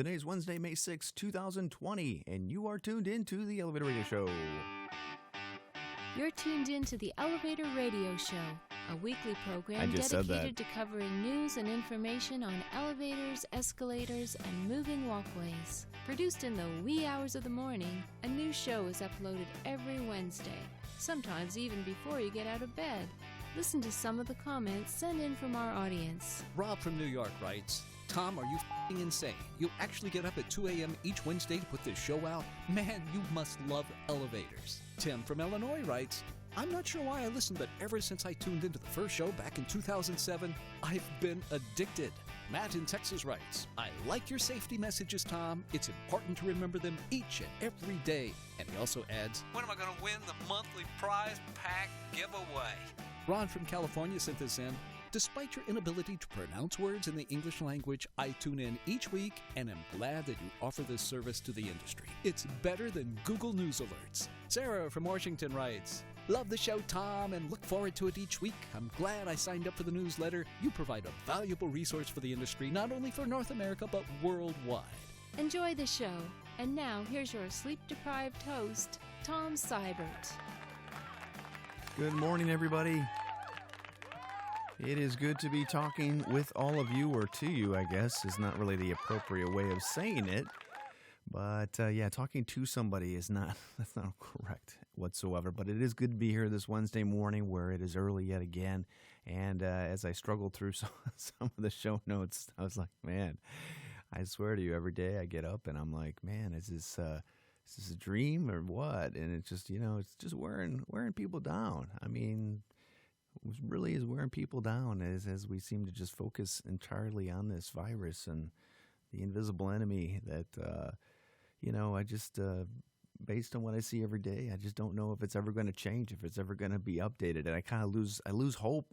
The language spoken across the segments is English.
Today's Wednesday, May 6, 2020, and you are tuned into the Elevator Radio Show. You're tuned in to the Elevator Radio Show, a weekly program dedicated to covering news and information on elevators, escalators, and moving walkways. Produced in the wee hours of the morning, a new show is uploaded every Wednesday, sometimes even before you get out of bed. Listen to some of the comments sent in from our audience. Rob from New York writes, Tom, are you f***ing insane? You actually get up at 2 a.m. each Wednesday to put this show out? Man, you must love elevators. Tim from Illinois writes, I'm not sure why I listened, but ever since I tuned into the first show back in 2007, I've been addicted. Matt in Texas writes, I like your safety messages, Tom. It's important to remember them each and every day. And he also adds, when am I going to win the monthly prize pack giveaway? Ron from California sent this in. Despite your inability to pronounce words in the English language, I tune in each week and am glad that you offer this service to the industry. It's better than Google News alerts. Sarah from Washington writes, love the show, Tom, and look forward to it each week. I'm glad I signed up for the newsletter. You provide a valuable resource for the industry, not only for North America, but worldwide. Enjoy the show. And now, here's your sleep-deprived host, Tom Seibert. Good morning, everybody. It is good to be talking with all of you, or to you, I guess, is not really the appropriate way of saying it. But talking to somebody that's not correct whatsoever. But it is good to be here this Wednesday morning where it is early yet again. And as I struggled through some of the show notes, I was like, man, I swear to you, every day I get up and I'm like, man, is this a dream or what? And it's just, it's just wearing people down. I mean, it really is wearing people down as we seem to just focus entirely on this virus and the invisible enemy that, I just, based on what I see every day, I just don't know if it's ever going to change, if it's ever going to be updated. And I lose hope,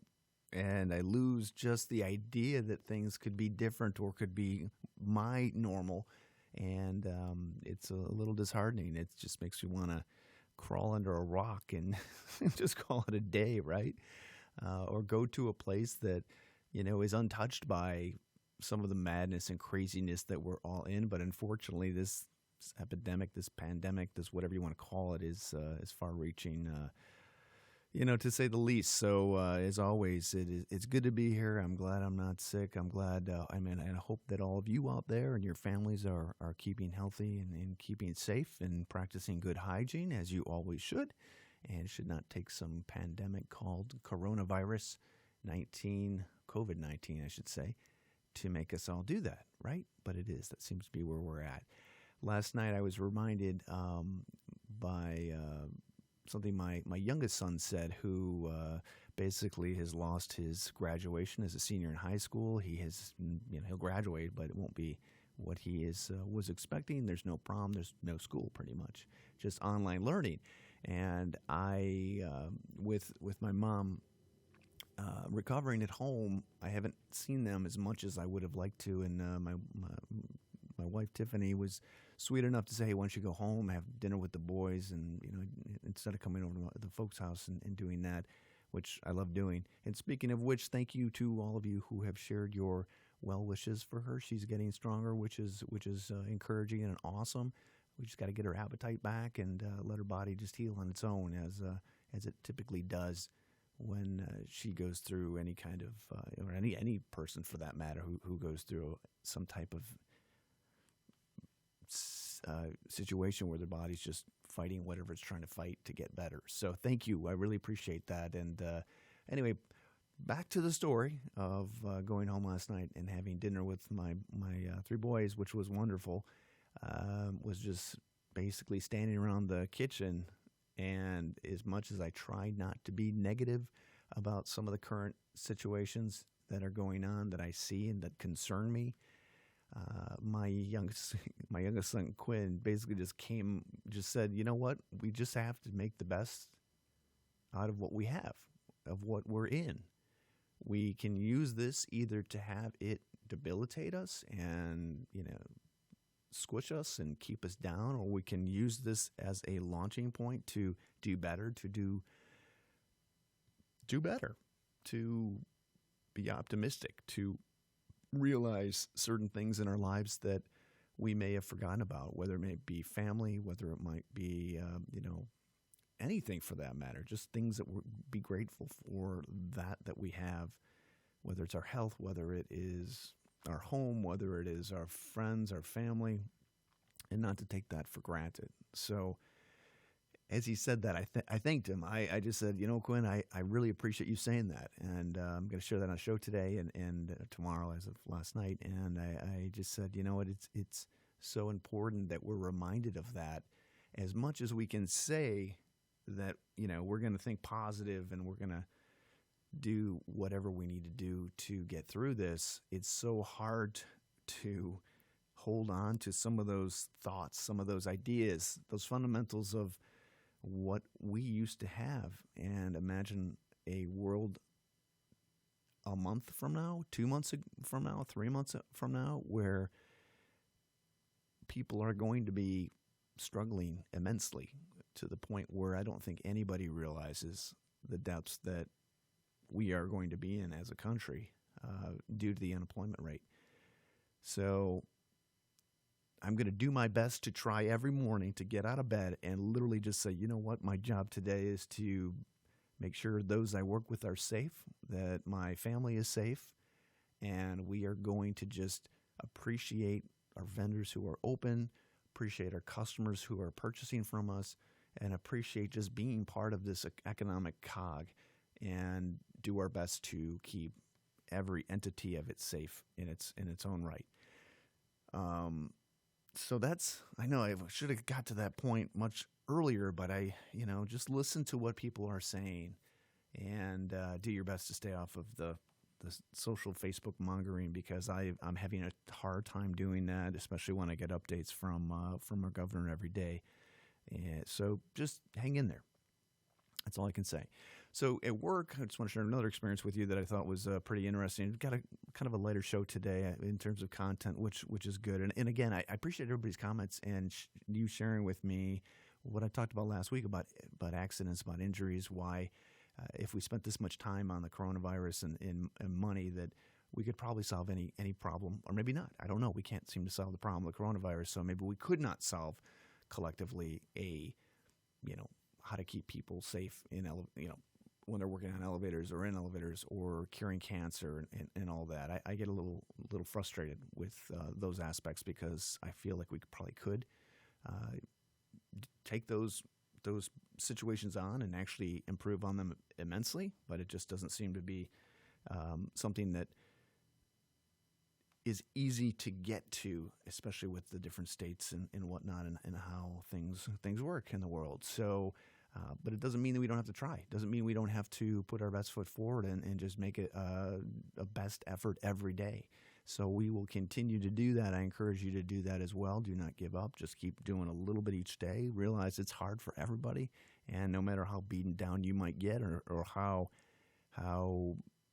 and I lose just the idea that things could be different or could be my normal. And it's a little disheartening. It just makes me want to crawl under a rock and just call it a day, right? Or go to a place that, is untouched by some of the madness and craziness that we're all in. But unfortunately, this epidemic, this pandemic, this whatever you want to call it, is far-reaching, to say the least. So as always, it's good to be here. I'm glad I'm not sick. I'm glad, and I hope that all of you out there and your families are keeping healthy and keeping safe and practicing good hygiene, as you always should, and should not take some pandemic called coronavirus 19, COVID-19, I should say, to make us all do that, right? But it is. That seems to be where we're at. Last night I was reminded by something my youngest son said, who basically has lost his graduation as a senior in high school. He'll graduate, but it won't be what he was expecting. There's no prom, there's no school, pretty much, just online learning. And I, with my mom recovering at home, I haven't seen them as much as I would have liked to. And my wife Tiffany was sweet enough to say, hey, why don't you go home, have dinner with the boys, and instead of coming over to the folks' house and doing that, which I love doing. And speaking of which, thank you to all of you who have shared your well wishes for her. She's getting stronger, which is encouraging and awesome. We just got to get her appetite back and let her body just heal on its own, as it typically does when she goes through any kind of or any person for that matter who goes through some type of situation where their body's just fighting whatever it's trying to fight to get better. So thank you. I really appreciate that. And anyway, back to the story of going home last night and having dinner with my three boys, which was wonderful. Was just basically standing around the kitchen, and as much as I tried not to be negative about some of the current situations that are going on that I see and that concern me, my youngest son Quinn basically just said, you know what, we just have to make the best out of what we have, of what we're in. We can use this either to have it debilitate us and squish us and keep us down, or we can use this as a launching point to do better, to do better, to be optimistic, to realize certain things in our lives that we may have forgotten about, whether it may be family, whether it might be, anything for that matter, just things that we'll be grateful for that we have, whether it's our health, whether it is our home, whether it is our friends, our family, and not to take that for granted. So as he said that, I thanked him. I just said, Quinn, I really appreciate you saying that. And I'm going to share that on a show today and tomorrow as of last night. And I just said, it's so important that we're reminded of that. As much as we can say that, we're going to think positive and we're going to do whatever we need to do to get through this, it's so hard to hold on to some of those thoughts, some of those ideas, those fundamentals of what we used to have. And imagine a world a month from now, 2 months from now, 3 months from now, where people are going to be struggling immensely to the point where I don't think anybody realizes the depths that we are going to be in as a country due to the unemployment rate. So I'm going to do my best to try every morning to get out of bed and literally just say, you know what, my job today is to make sure those I work with are safe, that my family is safe, and we are going to just appreciate our vendors who are open, appreciate our customers who are purchasing from us, and appreciate just being part of this economic cog, and do our best to keep every entity of it safe in its own right. So I know I should have got to that point much earlier, but I just listen to what people are saying and do your best to stay off of the social Facebook mongering, because I'm having a hard time doing that, especially when I get updates from our governor every day. And so just hang in there. That's all I can say. So at work, I just want to share another experience with you that I thought was pretty interesting. We've got a kind of a lighter show today in terms of content, which is good. And again, I appreciate everybody's comments and you sharing with me what I talked about last week about accidents, about injuries, why if we spent this much time on the coronavirus and money, that we could probably solve any problem, or maybe not. I don't know. We can't seem to solve the problem of the coronavirus, so maybe we could not solve collectively how to keep people safe when they're working on elevators or in elevators or curing cancer and all that. I get a little frustrated with those aspects, because I feel like we probably could take those situations on and actually improve on them immensely, but it just doesn't seem to be something that is easy to get to, especially with the different states and whatnot, and how things work in the world. So, but it doesn't mean that we don't have to try. It doesn't mean we don't have to put our best foot forward and just make it a best effort every day. So we will continue to do that. I encourage you to do that as well. Do not give up. Just keep doing a little bit each day. Realize it's hard for everybody, and no matter how beaten down you might get or how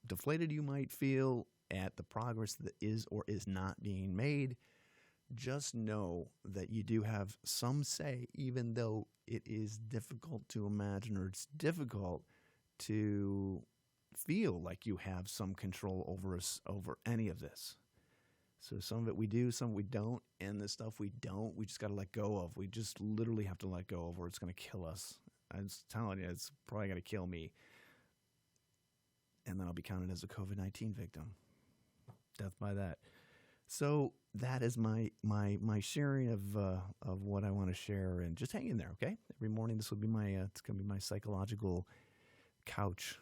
deflated you might feel at the progress that is or is not being made, just know that you do have some say, even though it is difficult to imagine, or it's difficult to feel like you have some control over any of this. So some of it we do, some we don't, and the stuff we don't, we just got to let go of. We just literally have to let go of, or it's going to kill us. I'm just telling you, it's probably going to kill me. And then I'll be counted as a COVID-19 victim. Death by that. So that is my sharing of what I want to share, and just hang in there, okay? Every morning, this will be it's going to be my psychological couch.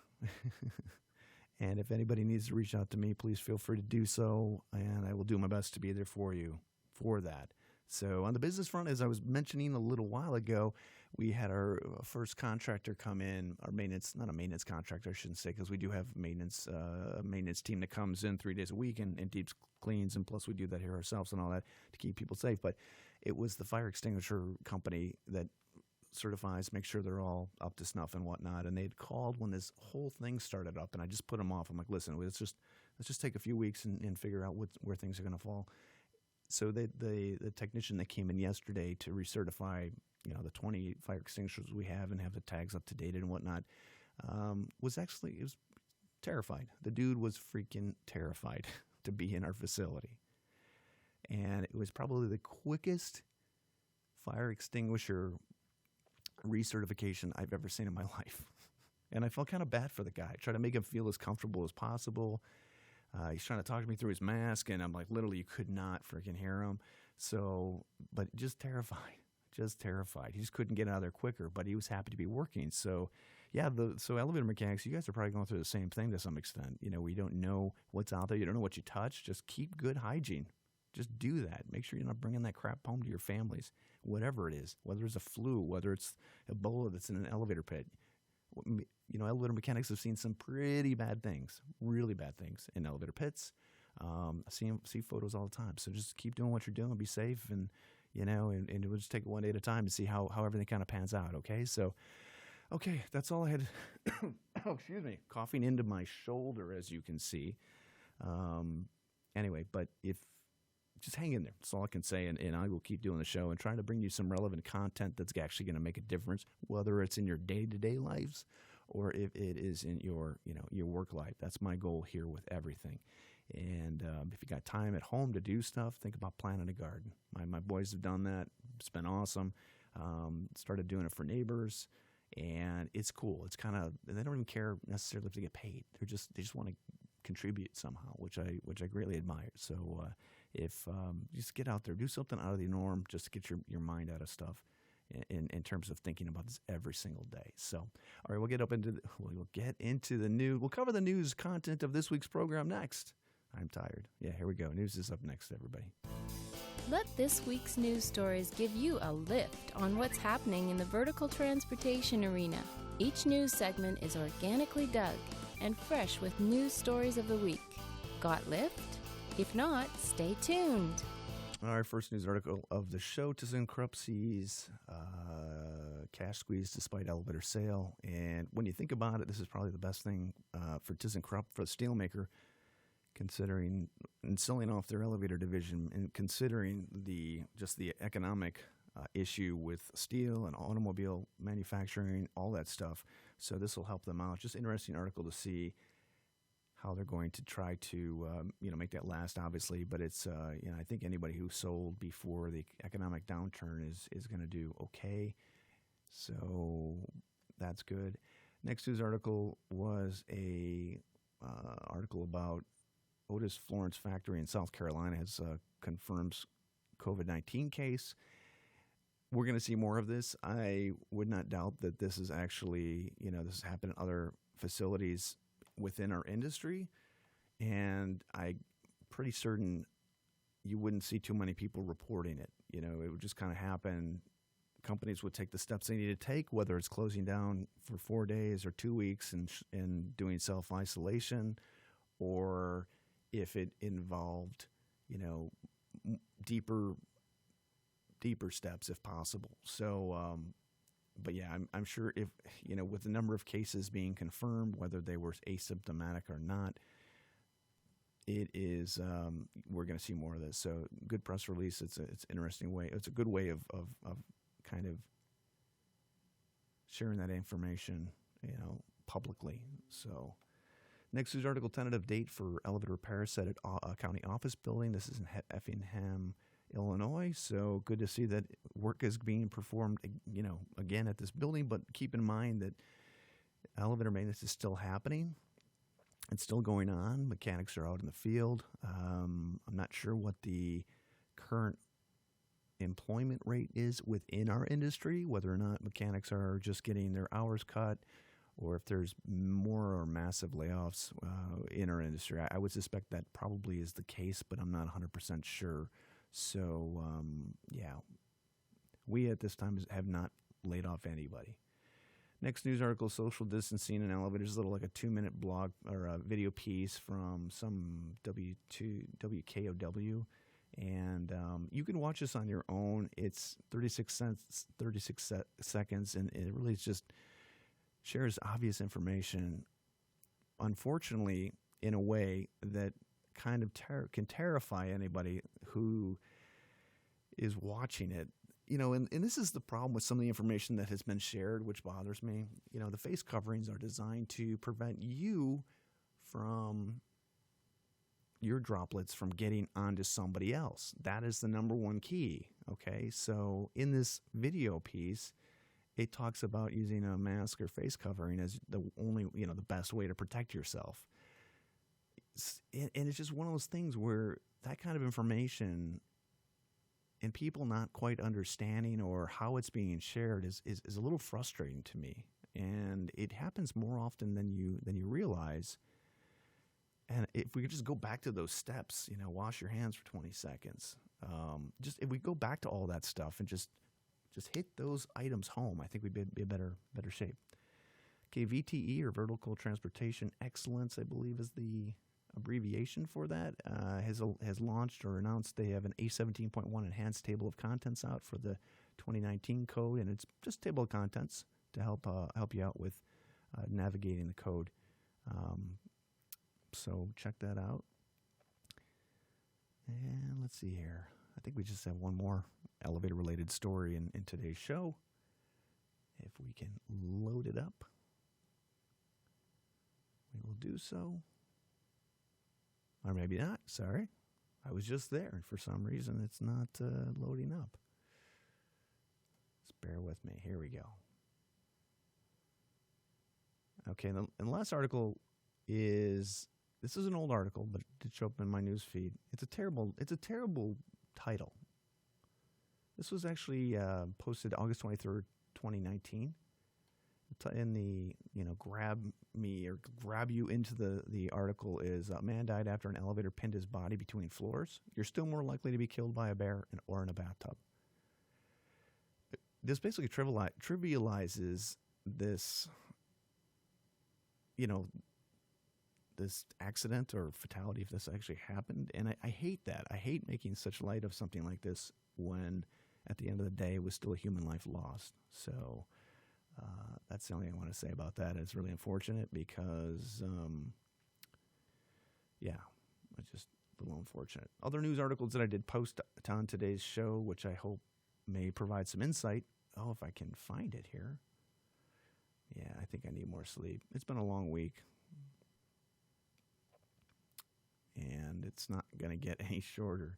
And if anybody needs to reach out to me, please feel free to do so, and I will do my best to be there for you for that. So on the business front, as I was mentioning a little while ago, we had our first contractor come in, our maintenance, not a maintenance contractor, I shouldn't say, because we do have a maintenance team that comes in 3 days a week and deep cleans, and plus we do that here ourselves and all that to keep people safe. But it was the fire extinguisher company that certifies, make sure they're all up to snuff and whatnot. And they'd called when this whole thing started up, and I just put them off. I'm like, listen, let's just take a few weeks and figure out where things are going to fall. So the technician that came in yesterday to recertify, the 20 fire extinguishers we have and have the tags up to date and whatnot, was terrified. The dude was freaking terrified to be in our facility. And it was probably the quickest fire extinguisher recertification I've ever seen in my life. And I felt kind of bad for the guy. I tried to make him feel as comfortable as possible. He's trying to talk to me through his mask, and I'm like, literally, you could not freaking hear him. So, but just terrified. He just couldn't get out of there quicker, but he was happy to be working. So, yeah, so elevator mechanics, you guys are probably going through the same thing to some extent. You know, we don't know what's out there. You don't know what you touch. Just keep good hygiene. Just do that. Make sure you're not bringing that crap home to your families, whatever it is, whether it's a flu, whether it's Ebola that's in an elevator pit. You know, elevator mechanics have seen some pretty bad things, really bad things in elevator pits. I see photos all the time. So just keep doing what you're doing, be safe, and, you know, and we'll just take it one day at a time and see how everything kind of pans out, okay? So, okay, that's all I had. Oh, excuse me. Coughing into my shoulder, as you can see. Anyway, but just hang in there. That's all I can say, and I will keep doing the show and trying to bring you some relevant content that's actually going to make a difference, whether it's in your day-to-day lives or if it is in your work life. That's my goal here with everything. And if you got time at home to do stuff, think about planting a garden. My boys have done that. It's been awesome. Started doing it for neighbors, and it's cool. It's kind of, they don't even care necessarily if they get paid. They just want to contribute somehow, which I greatly admire. So if just get out there, do something out of the norm, just to get your mind out of stuff in terms of thinking about this every single day. So, all right, we'll get into the news. We'll cover the news content of this week's program next. I'm tired. Yeah, here we go. News is up next, everybody. Let this week's news stories give you a lift on what's happening in the vertical transportation arena. Each news segment is organically dug and fresh with news stories of the week. Got lift? If not, stay tuned. All right, first news article of the show. Krupp sees cash squeeze despite elevator sale. And when you think about it, this is probably the best thing for Krupp, for the steelmaker, considering and selling off their elevator division, and considering the economic issue with steel and automobile manufacturing, all that stuff. So this will help them out. Just interesting article to see how they're going to try to make that last, obviously. But it's I think anybody who sold before the economic downturn is going to do okay. So that's good. Next news article was a article about Otis Florence factory in South Carolina has confirms COVID-19 case. We're going to see more of this. I would not doubt that this is actually, this has happened in other facilities within our industry, and I'm pretty certain you wouldn't see too many people reporting it. It would just kind of happen. Companies would take the steps they need to take, whether it's closing down for 4 days or 2 weeks and doing self-isolation, or if it involved, deeper steps if possible. So, but yeah, I'm sure if, with the number of cases being confirmed, whether they were asymptomatic or not, it is, we're going to see more of this. So good press release. It's an interesting way. It's a good way of kind of sharing that information, publicly. So next news article, tentative date for elevator repair set at a county office building. This is in Effingham, Illinois. So good to see that work is being performed, again at this building, but keep in mind that elevator maintenance is still happening. It's still going on. Mechanics are out in the field. I'm not sure what the current employment rate is within our industry, whether or not mechanics are just getting their hours cut, or if there's more or massive layoffs in our industry. I would suspect that probably is the case, but I'm not 100% sure. So, we at this time have not laid off anybody. Next news article, social distancing in elevators, like a 2-minute blog or a video piece from some WKOW. And you can watch this on your own. It's 36 seconds, and it really just shares obvious information, unfortunately, in a way that kind of can terrify anybody who is watching it. And this is the problem with some of the information that has been shared, which bothers me. The face coverings are designed to prevent you from your droplets from getting onto somebody else. That is the number one key. Okay, so in this video piece, it talks about using a mask or face covering as the only, the best way to protect yourself. And it's just one of those things where that kind of information and people not quite understanding or how it's being shared is a little frustrating to me. And it happens more often than you realize. And if we could just go back to those steps, wash your hands for 20 seconds. Just if we go back to all that stuff and just hit those items home, I think we'd be in better shape. Okay, VTE, or Vertical Transportation Excellence, I believe is the abbreviation for that, has launched or announced they have an A17.1 enhanced table of contents out for the 2019 code, and it's just table of contents to help you out with navigating the code. So check that out. And let's see here. I think we just have one more elevator-related story in today's show. If we can load it up, we will do so. Or maybe not. Sorry. I was just there, and for some reason it's not loading up. Just bear with me. Here we go. Okay, and the last article is... This is an old article, but it did show up in my news feed. It's a terrible title. This was actually posted August 23rd, 2019. In the, grab you into the article is a man died after an elevator pinned his body between floors. You're still more likely to be killed by a bear or in a bathtub. This basically trivializes this, this accident or fatality, if this actually happened. And I hate that. I hate making such light of something like this when at the end of the day it was still a human life lost. So that's the only thing I want to say about that. It's really unfortunate because, it's just a little unfortunate. Other news articles that I did post on today's show, which I hope may provide some insight. Oh, if I can find it here. Yeah, I think I need more sleep. It's been a long week. And it's not going to get any shorter.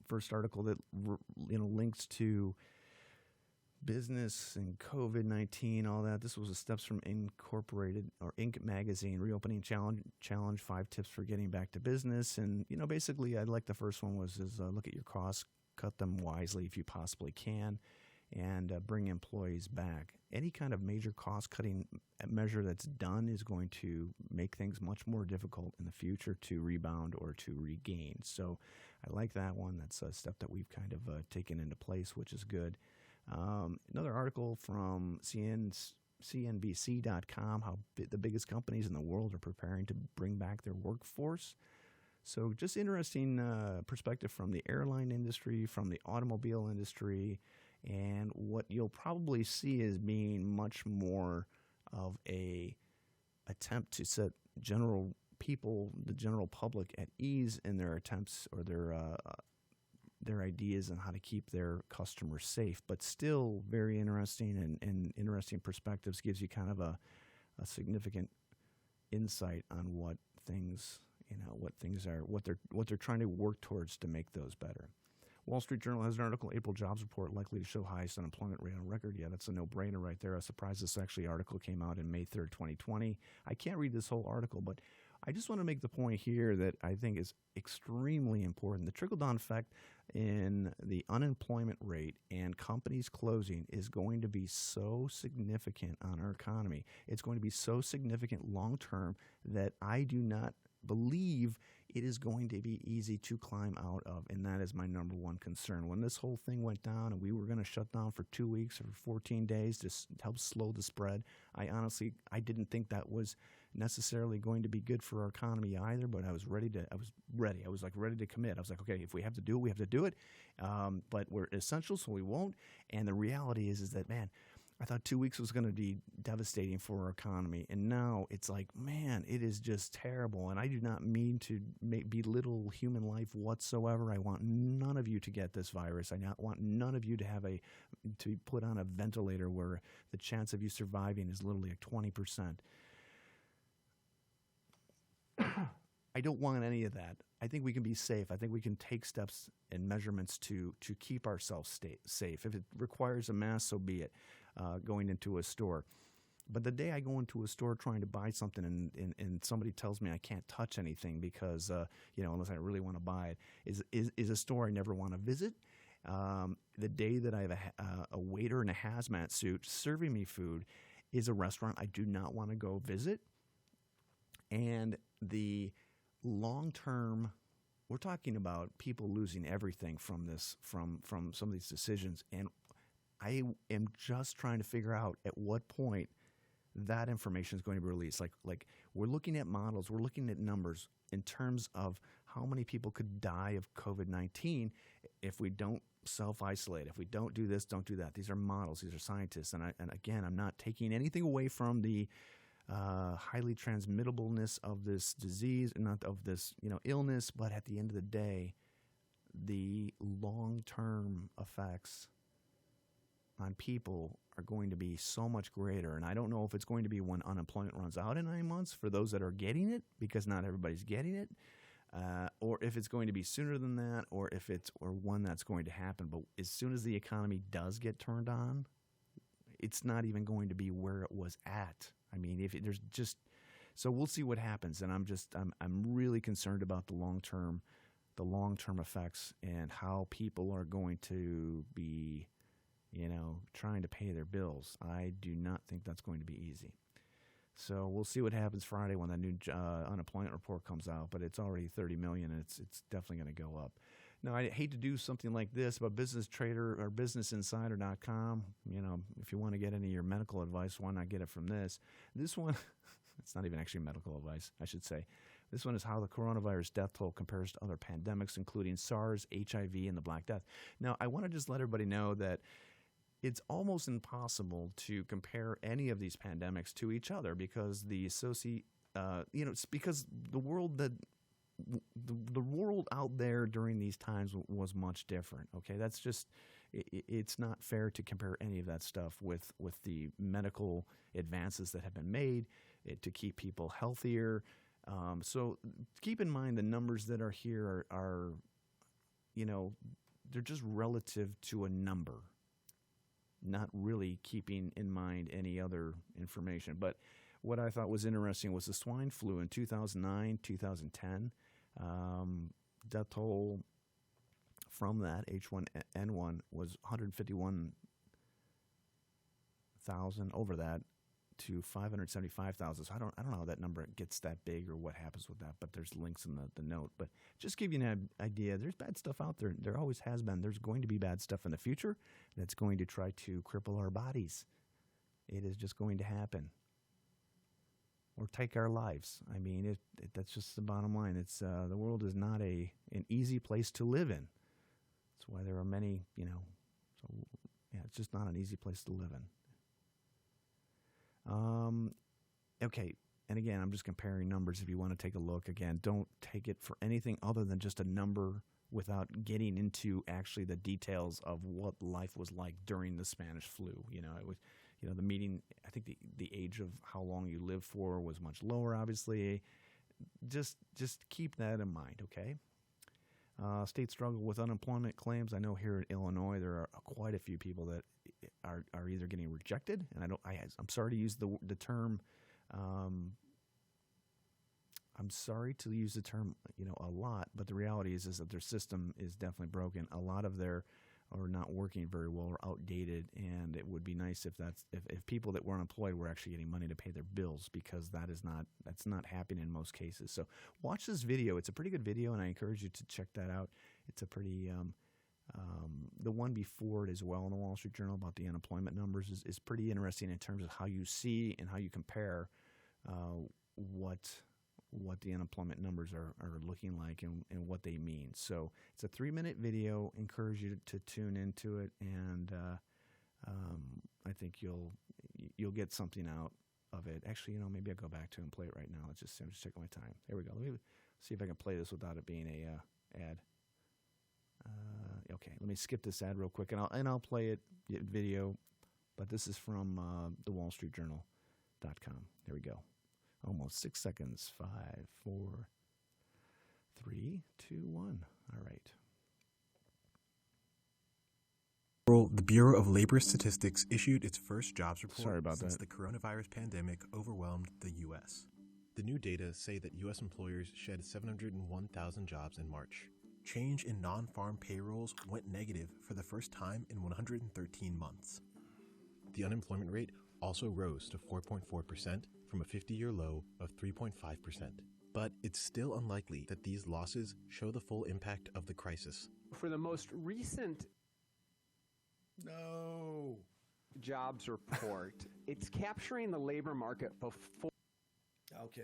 First article that links to business and COVID-19, all that. This was the Steps from Incorporated or Inc. magazine reopening challenge 5 tips for getting back to business. And basically, I like the first one was look at your costs, cut them wisely if you possibly can, and bring employees back. Any kind of major cost-cutting measure that's done is going to make things much more difficult in the future to rebound or to regain. So I like that one. That's a step that we've kind of taken into place, which is good. Another article from CNBC.com, how the biggest companies in the world are preparing to bring back their workforce. So just interesting perspective from the airline industry, from the automobile industry, and what you'll probably see is being much more of a attempt to set the general public at ease in their attempts or their ideas on how to keep their customers safe, but still very interesting and interesting perspectives. Gives you kind of a significant insight on what things are, what they're trying to work towards to make those better. Wall Street Journal has an article, April jobs report likely to show highest unemployment rate on record. Yeah, that's a no-brainer right there. I was surprised this article came out in May 3rd, 2020. I can't read this whole article, but I just want to make the point here that I think is extremely important. The trickle-down effect in the unemployment rate and companies closing is going to be so significant on our economy. It's going to be so significant long-term that I do not believe it is going to be easy to climb out of, and that is my number one concern. When this whole thing went down and we were going to shut down for 2 weeks or 14 days to help slow the spread, I didn't think that was necessarily going to be good for our economy either, but I was ready. I was ready to commit. I was like, okay, if we have to do it, we have to do it, but we're essential, so we won't. And the reality is that, man, I thought 2 weeks was going to be devastating for our economy, and now it's like, man, it is just terrible. And I do not mean to belittle human life whatsoever. I want none of you to get this virus. I want none of you to to be put on a ventilator where the chance of you surviving is literally like 20%. I don't want any of that. I think we can be safe. I think we can take steps and measurements to keep ourselves safe. If it requires a mask, so be it, going into a store. But the day I go into a store trying to buy something and somebody tells me I can't touch anything because, unless I really want to buy it, is a store I never want to visit. The day that I have a waiter in a hazmat suit serving me food is a restaurant I do not want to go visit. And the long-term, we're talking about people losing everything from this, from some of these decisions. And I am just trying to figure out at what point that information is going to be released. Like we're looking at models, we're looking at numbers in terms of how many people could die of COVID-19 if we don't self-isolate, if we don't do this, don't do that. These are models, these are scientists. And again, I'm not taking anything away from the highly transmittableness of this disease and not of this, illness, but at the end of the day, the long-term effects on people are going to be so much greater. And I don't know if it's going to be when unemployment runs out in 9 months for those that are getting it, because not everybody's getting it, or if it's going to be sooner than that, or when that's going to happen. But as soon as the economy does get turned on, it's not even going to be where it was at. I mean, so we'll see what happens. And I'm really concerned about the long-term effects and how people are going to be, trying to pay their bills. I do not think that's going to be easy. So we'll see what happens Friday when the new unemployment report comes out, but it's already 30 million, and it's definitely going to go up. Now, I hate to do something like this, but Business Trader or BusinessInsider.com, if you want to get any of your medical advice, why not get it from this? This one, it's not even actually medical advice, I should say. This one is how the coronavirus death toll compares to other pandemics, including SARS, HIV, and the Black Death. Now, I want to just let everybody know that it's almost impossible to compare any of these pandemics to each other because it's because the world the world out there during these times was much different. Okay, that's just it's not fair to compare any of that stuff with the medical advances that have been made to keep people healthier. So keep in mind the numbers that are here are they're just relative to a number, not really keeping in mind any other information. But what I thought was interesting was the swine flu in 2009, 2010. Death toll from that H1N1 was 151,000 over that to 575,000. So I don't know how that number gets that big or what happens with that, but there's links in the note. But just give you an idea, there's bad stuff out there. There always has been. There's going to be bad stuff in the future that's going to try to cripple our bodies. It is just going to happen. Or take our lives. I mean, that's just the bottom line. It's the world is not an easy place to live in. That's why there are many, so yeah, it's just not an easy place to live in. Okay, and again, I'm just comparing numbers. If you want to take a look, again, don't take it for anything other than just a number without getting into actually the details of what life was like during the Spanish flu. It was, the meeting, I think the age of how long you live for was much lower, obviously. Just keep that in mind, okay? State struggle with unemployment claims. I know here in Illinois there are quite a few people that are either getting rejected, and I'm sorry to use the term. I'm sorry to use the term, a lot, but the reality is that their system is definitely broken. A lot of their are not working very well or outdated, and it would be nice if people that were unemployed were actually getting money to pay their bills, because that's not happening in most cases. So watch this video. It's a pretty good video, and I encourage you to check that out. It's a pretty the one before it as well in the Wall Street Journal about the unemployment numbers is pretty interesting in terms of how you see and how you compare what the unemployment numbers are looking like and what they mean. So it's a 3-minute video. Encourage you to tune into it, and I think you'll get something out of it. Actually, maybe I'll go back to it and play it right now. I'm just checking my time. There we go. Let me see if I can play this without it being a ad. Okay, let me skip this ad real quick, and I'll play it video. But this is from thewallstreetjournal.com. There we go. Almost 6 seconds. 5, 4, 3, 2, 1. All right. The Bureau of Labor Statistics issued its first jobs report since the coronavirus pandemic overwhelmed the U.S. The new data say that U.S. employers shed 701,000 jobs in March. Change in non-farm payrolls went negative for the first time in 113 months. The unemployment rate also rose to 4.4% from a 50-year low of 3.5%. But it's still unlikely that these losses show the full impact of the crisis. For the most recent jobs report, it's capturing the labor market before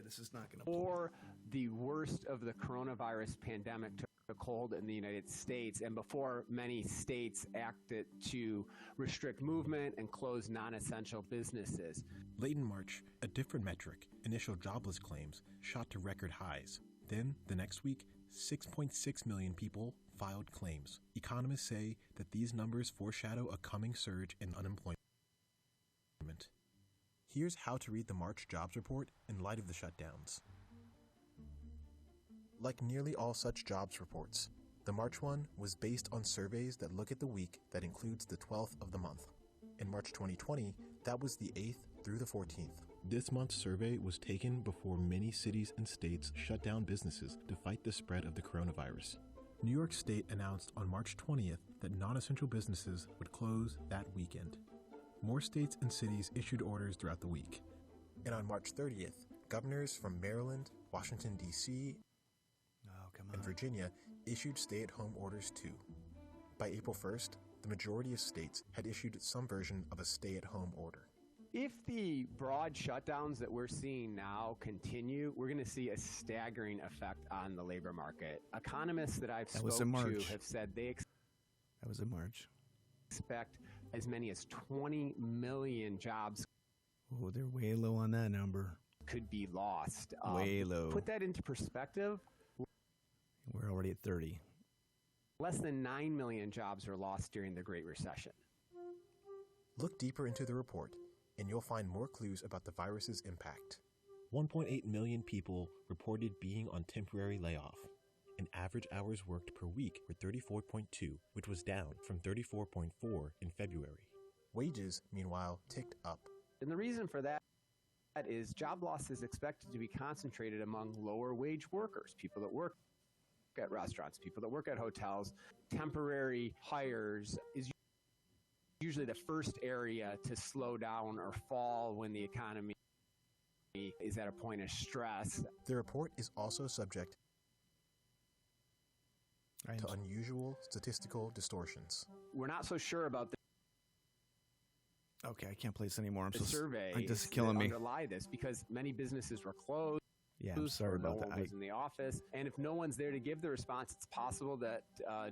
this is not going before the worst of the coronavirus pandemic took hold in the United States and before many states acted to restrict movement and close non-essential businesses. Late in March, a different metric, initial jobless claims, shot to record highs. Then, the next week, 6.6 million people filed claims. Economists say that these numbers foreshadow a coming surge in unemployment. Here's how to read the March jobs report in light of the shutdowns. Like nearly all such jobs reports, the March one was based on surveys that look at the week that includes the 12th of the month. In March 2020, that was the 8th through the 14th. This month's survey was taken before many cities and states shut down businesses to fight the spread of the coronavirus. New York State announced on March 20th that non-essential businesses would close that weekend. More states and cities issued orders throughout the week. And on March 30th, governors from Maryland, Washington, D.C., and Virginia issued stay-at-home orders too. By April 1st, the majority of states had issued some version of a stay-at-home order. If the broad shutdowns that we're seeing now continue, we're going to see a staggering effect on the labor market. Economists that I've spoken to have said that was in March. Expect as many as 20 million jobs. Oh, they're way low on that number. Could be lost. Way low. Put that into perspective. We're already at 30. Less than 9 million jobs were lost during the Great Recession. Look deeper into the report, and you'll find more clues about the virus's impact. 1.8 million people reported being on temporary layoff, and average hours worked per week were 34.2, which was down from 34.4 in February. Wages, meanwhile, ticked up. And the reason for that is job loss is expected to be concentrated among lower wage workers, people that work at restaurants, people that work at hotels. Temporary hires is usually the first area to slow down or fall when the economy is at a point of stress. The report is also subject to unusual statistical distortions. We're not so sure about Okay, I can't play this anymore. I'm survey just killing me. Underlie this because many businesses were closed. Yeah, I'm sorry about that. No one was in the office, and if no one's there to give the response, it's possible that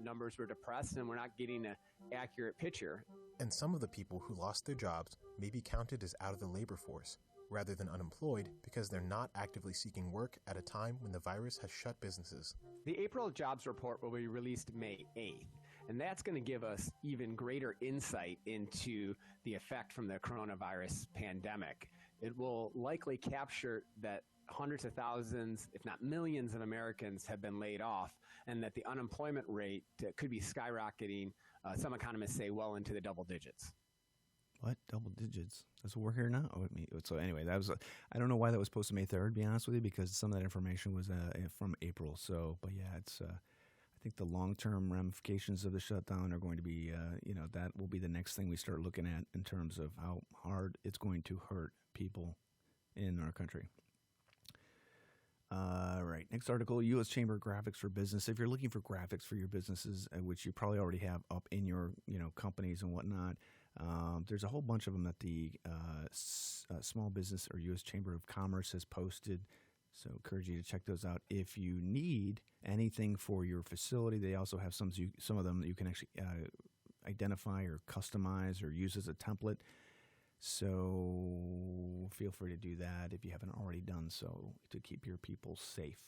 numbers were depressed and we're not getting an accurate picture. And some of the people who lost their jobs may be counted as out of the labor force, rather than unemployed, because they're not actively seeking work at a time when the virus has shut businesses. The April jobs report will be released May 8th, and that's going to give us even greater insight into the effect from the coronavirus pandemic. It will likely capture that hundreds of thousands, if not millions of Americans have been laid off, and that the unemployment rate could be skyrocketing, some economists say well into the double digits. What? Double digits? That's what we're here now? So anyway, that was I don't know why that was posted May 3rd, to be honest with you, because some of that information was from April. So, but yeah, it's I think the long-term ramifications of the shutdown are going to be, that will be the next thing we start looking at in terms of how hard it's going to hurt people in our country. Right. Next article, U.S. Chamber of Graphics for Business. If you're looking for graphics for your businesses, which you probably already have up in your, companies and whatnot, there's a whole bunch of them that the Small Business or U.S. Chamber of Commerce has posted. So encourage you to check those out. If you need anything for your facility, they also have some of them that you can actually identify or customize or use as a template. So feel free to do that if you haven't already done so to keep your people safe.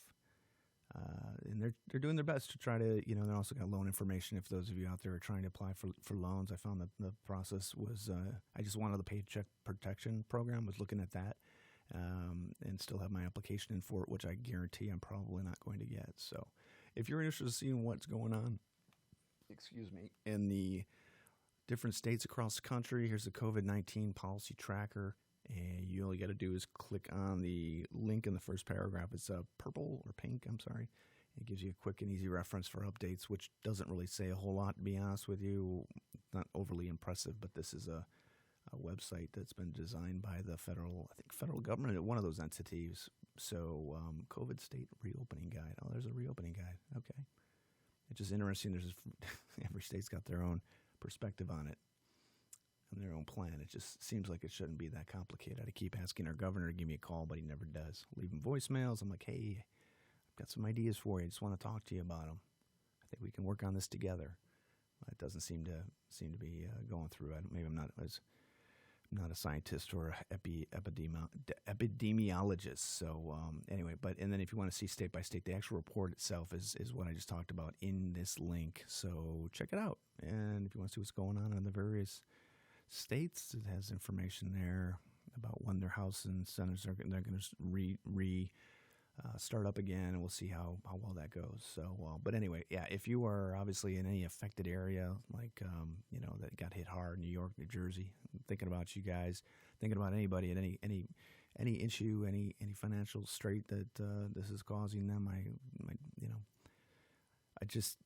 And they're doing their best to try to, they're also got loan information if those of you out there are trying to apply for loans. I found that the process was, I just wanted the Paycheck Protection Program, was looking at that, and still have my application in for it, which I guarantee I'm probably not going to get. So if you're interested in seeing what's going on, in the different states across the country, here's the COVID-19 policy tracker. And you all you got to do is click on the link in the first paragraph. It's purple or pink, I'm sorry. It gives you a quick and easy reference for updates, which doesn't really say a whole lot, to be honest with you. Not overly impressive, but this is a website that's been designed by the federal government at one of those entities. So COVID state reopening guide. Oh, there's a reopening guide. Okay. It's just interesting. Every state's got their own perspective on it and their own plan. It just seems like it shouldn't be that complicated. I keep asking our governor to give me a call, but he never does. Leaving voicemails. I'm like, hey, I've got some ideas for you. I just want to talk to you about them. I think we can work on this together. It doesn't seem to be going through. Maybe I'm not a scientist or epidemiologist. So anyway, and then if you want to see state by state, the actual report itself is what I just talked about in this link. So check it out. And if you want to see what's going on in the various states, it has information there about when their house and centers they're going to start up again, and we'll see how well that goes. So, but anyway, yeah, if you are obviously in any affected area, like, that got hit hard, New York, New Jersey, I'm thinking about you guys, thinking about anybody at any issue, any financial strait that this is causing them,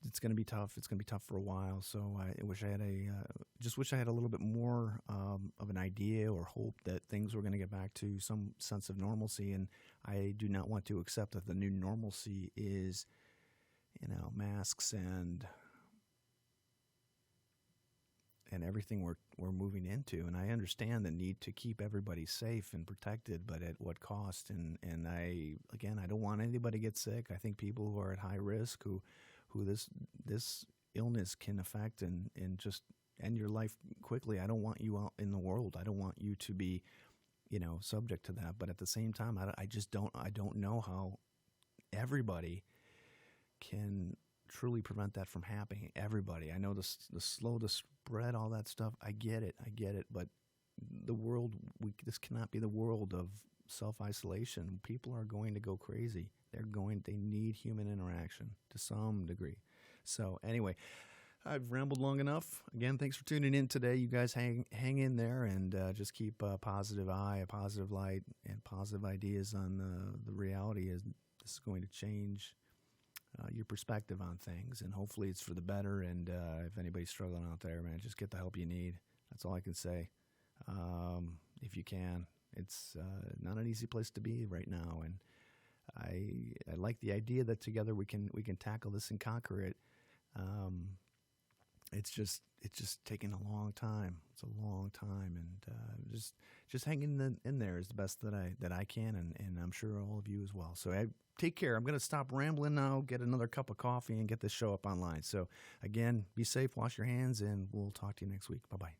it's going to be tough. It's going to be tough for a while. So I wish I had a little bit more of an idea or hope that things were going to get back to some sense of normalcy. And I do not want to accept that the new normalcy is, masks and everything we're moving into. And I understand the need to keep everybody safe and protected, but at what cost? And I don't want anybody to get sick. I think people who are at high risk, who this illness can affect and just end your life quickly. I don't want you out in the world. I don't want you to be, subject to that. But at the same time, I don't know how everybody can truly prevent that from happening. Everybody. I know the slow to spread, all that stuff. I get it. But the world, this cannot be the world of self-isolation. People are going to go crazy. They need human interaction to some degree. So anyway, I've rambled long enough. Again, thanks for tuning in today. You guys hang in there and just keep a positive eye, a positive light, and positive ideas on the reality is this is going to change your perspective on things, and hopefully it's for the better. And if anybody's struggling out there, man, just get the help you need. That's all I can say. If you can. It's not an easy place to be right now, and I like the idea that together we can tackle this and conquer it. It's just taking a long time. It's a long time, and just hanging in there is the best that I can, and I'm sure all of you as well. So take care. I'm going to stop rambling now, get another cup of coffee, and get this show up online. So again, be safe, wash your hands, and we'll talk to you next week. Bye-bye.